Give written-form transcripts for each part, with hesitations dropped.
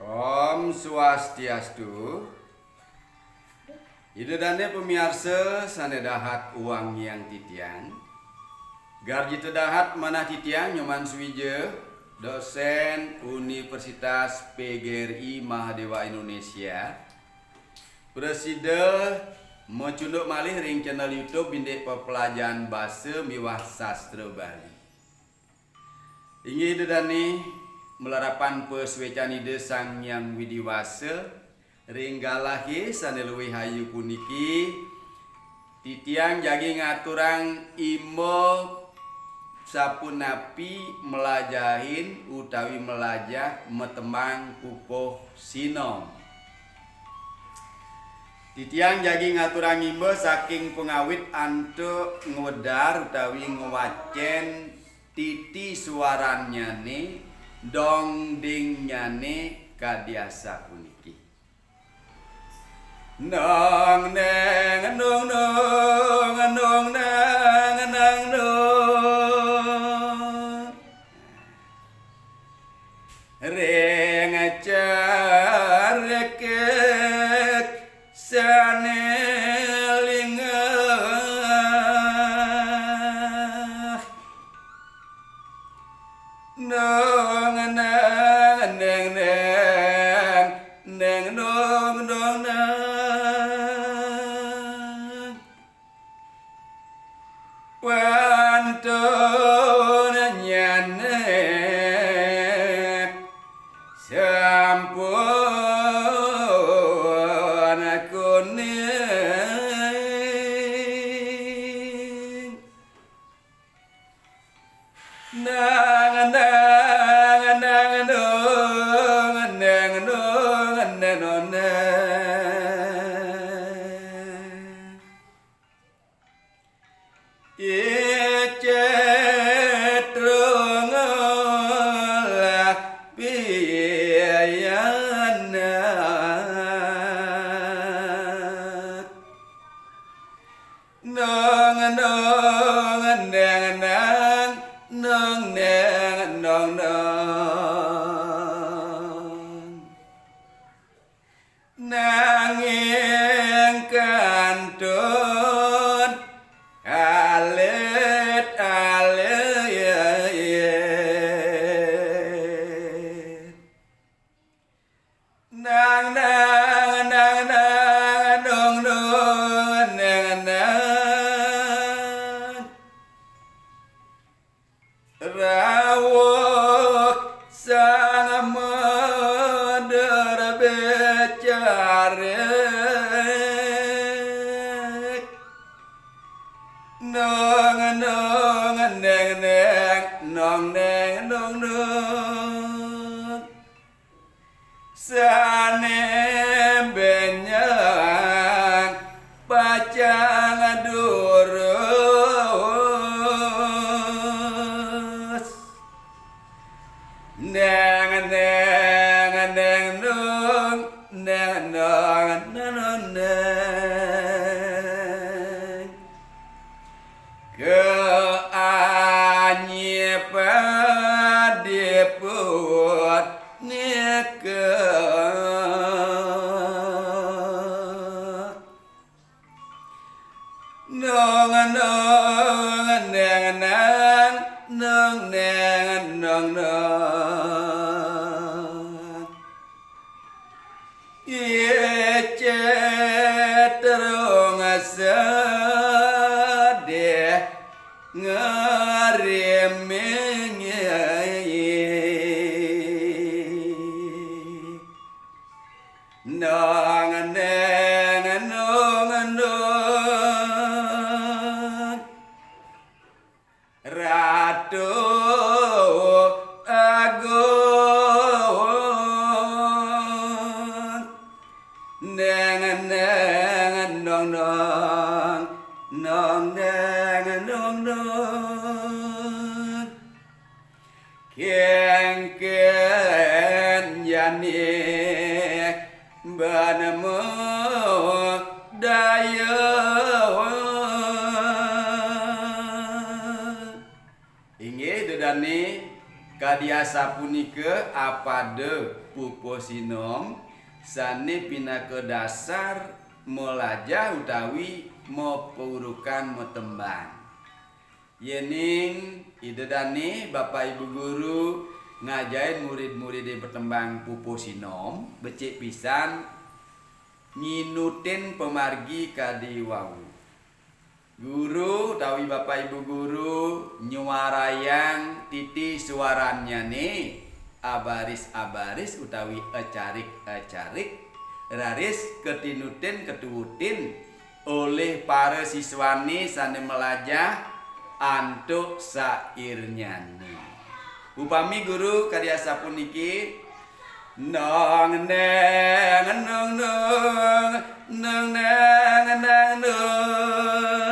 Om Swastiastu. Ida dane pemirsa sanedahat uang yang titiang. Garji tedahat mana titiang Nyoman Suwije, dosen Universitas PGRI Mahadewa Indonesia. Presiden mencunduk malih ring channel YouTube Binde Pepelajaran Basa Miwah Sastra Bali. Ingi dedani melarapan peswecan ide Sang Yang Widiwasa ringgalahi saneluwi hayu puniki titiang jagi ngaturang imo sapunapi melajahin utawi melajah metemang kukuh sinom. Titiang jagi ngaturang imo saking pengawit antuk ngwedar utawi ngwacen titi suaranya nih dong dingnya nih kadiasa puniki. Nong neng nong nong nong neng neng nong reng careket sanelingah nong neng neng neng neng nong nong neng pantun nyanek sampun kuning nang nang nang nong nang nong nang nong Cetrung olah piyana nong nong nang nang nong nang nong nong nanging kantun alit alit nang nang nang nang nong nong nang nang rawuh sang madar becarek nong nong neng neng nong neng nong nong sane benyang pacang durus neng neng neng nong neng nong nong neng ke anyi padiput nike nong nong neng neng nong neng nong nong ye cetrung sadeh ngariming nong neng nong nong ratu agung neng neng nong nong nong neng nong nong keng ken yani banemu daya inge dedani Kadiasa punika apade puposinom sane pina ke dasar melajah utawi mepurukan metembang. Yening idedani Bapak Ibu guru ngajain murid-murid di bertembang puposinom becik pisan nginutin pemargi kadiwau. Guru utawi Bapak Ibu guru nyuarayang titi suaranya nih abaris-abaris utawi ecarik-ecarik raris ketinutin ketuutin oleh para siswani sane melajah antuk sairnya nih. Upami guru kadiasa puniki nong neng nong nong nong neng neng nong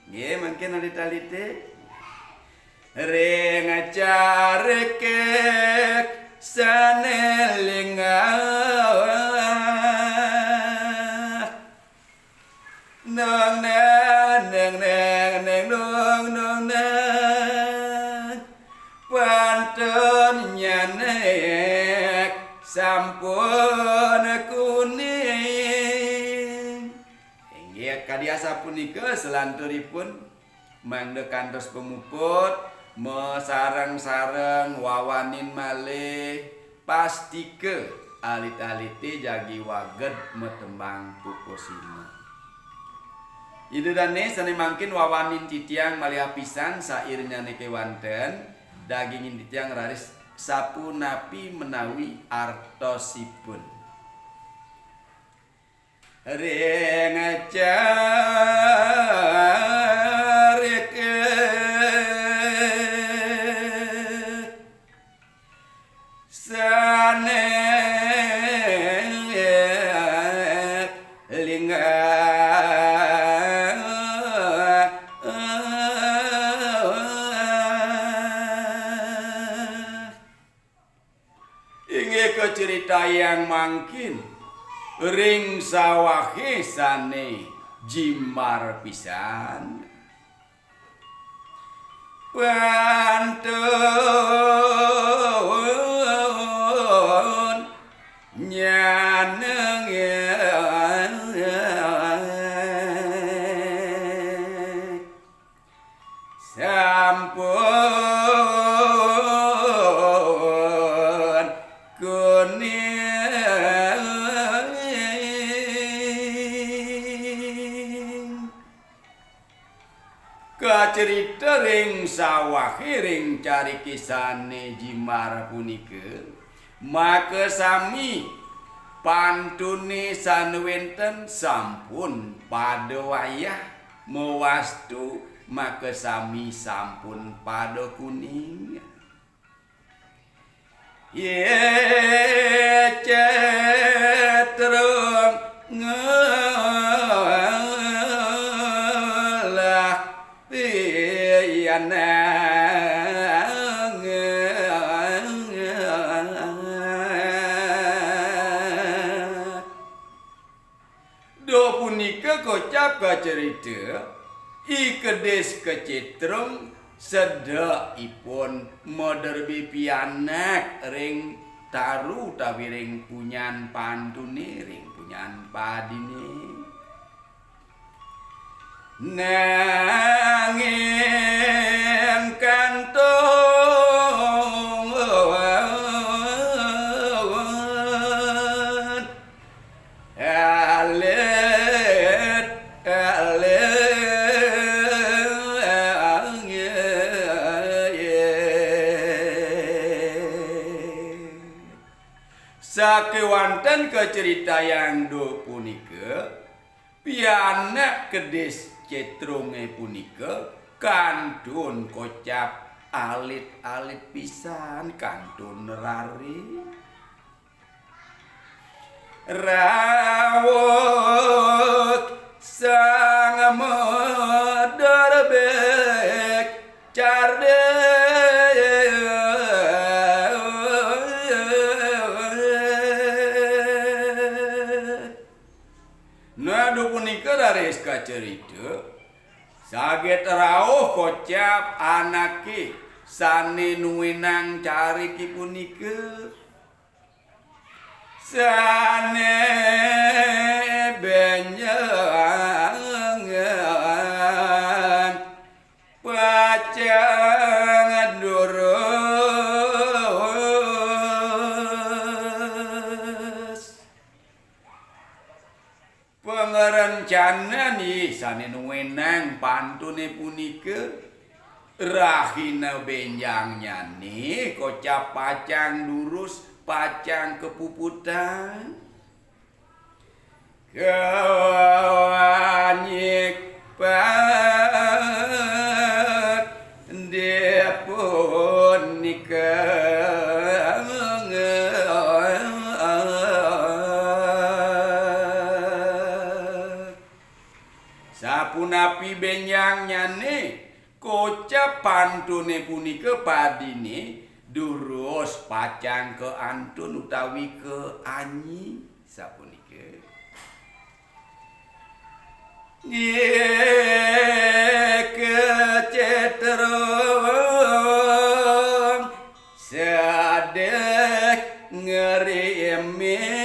nggih mungkin alite-alite ring acarekek sanelinga nong neng neng neng neng nong nong neng pantun nyanek sampun kuning. Inggih kadiasa punika selanturipun mangde kantos pemuput mesareng-sareng wawanin malih pastike alit-alite jagi waget metembang puposina. Idedane sane mangkin wawanin titiang malih pisan sairnya neke wanten dagingin titiang raris sapunapi menawi artosipun. Ring acareke sanelinga cerita yang mangkin ring sawahe sane jimar pisan pantun nyaneng sampun kuning kacerita ring sawahe ring cari kisane jimar punika maka sami pantune sanuwenten sampun pada wayah mewastu maka sami sampun pada kuning. Ye cetrung ngelah pianang do punika kocap kacerita ikedes kecetrung sedekipun moderbi pianak ring taru utawi ring punyan pantune ring punyan padine nanging kantong alet sakewanten ke cerita yang do punika pianak kedes cetrunge punika kantun kocap alit-alit pisan kantun rari rawuh sang moderbek carde nadu punika raris kacerita saget rawuh kocap anake sane nuwenang cariki punika sane benjengan pacang durus pengerencana nih sane nuwenang pantune punika rahina benjangnya nih kocap pacang durus pacang kepuputan kawanyik pak depun nikah sapunapi benjangnya nih kocap pantune punika padine durus pacang ke antun utawi ke anyi sapunika keceterong sadek ngereme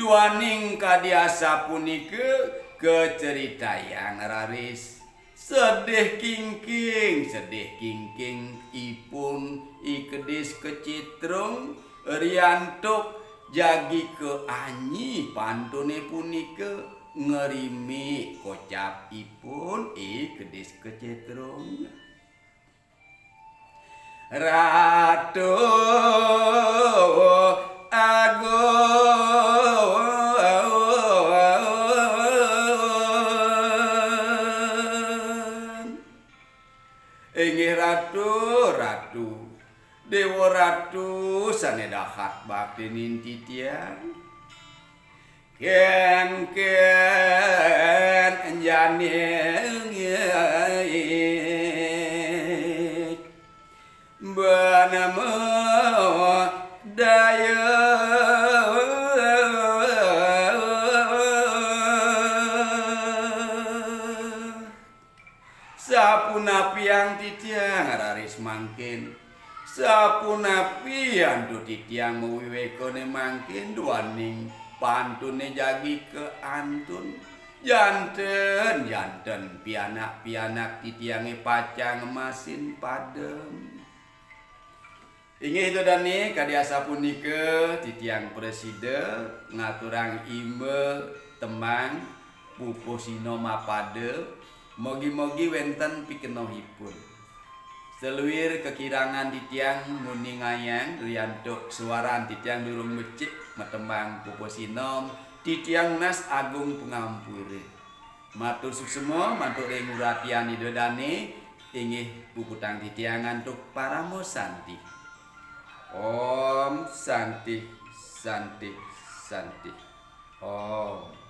duaning kadiasa punika keceritayan raris sedih kingking ipun ikedis kecitrung riantuk jagi ke anyi pantune punika ngerimi kocap ipun ikedis kecitrung ratu ratu dewa ratu sane dahat bakti ninti tiang ken anjane banama daya sapunapi yang titiang raris mangkin sapunapi antu titiang mewiwekone mangkin duaning pantune jagi ke antun janten pianak titiange pacang masin padem inggih itu dani kadiasa punika titiang presiden ngaturang ime temang pupusino mapade mogi-mogi wenten pikenohipun seluwir kekirangan titiang muningayang riantuk suaran titiang durung becik metembang pupusino titiang nas agung pengampure matur suksema mantuk nguratian idodane inggih puputang titiangan tuk paramo santi om santi om